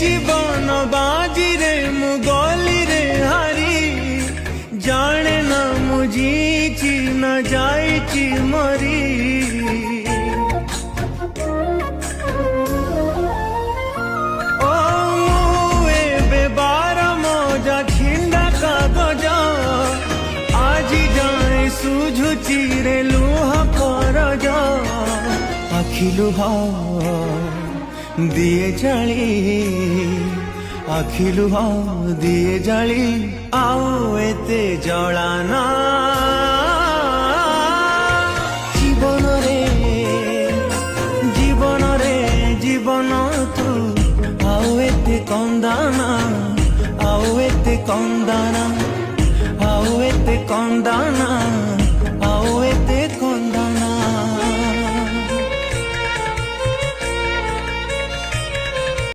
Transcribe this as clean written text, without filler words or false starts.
জীবন বাজিরে মু গলিরে হারি জানে না মু জিছি না যাইছি মরি ও মু এবে বার মজা ছিন্ডা কাগজ আজি যাই সুঝুচি রে লুহ করজ আখি লুহ দিয়ে জালি আখি লুহ দিয়ে জালি আও এতে জলানা জীবনরে জীবনরে জীবন তু আও এতে কন্দানা আও এতে কন্দানা আও এতে কন্দানা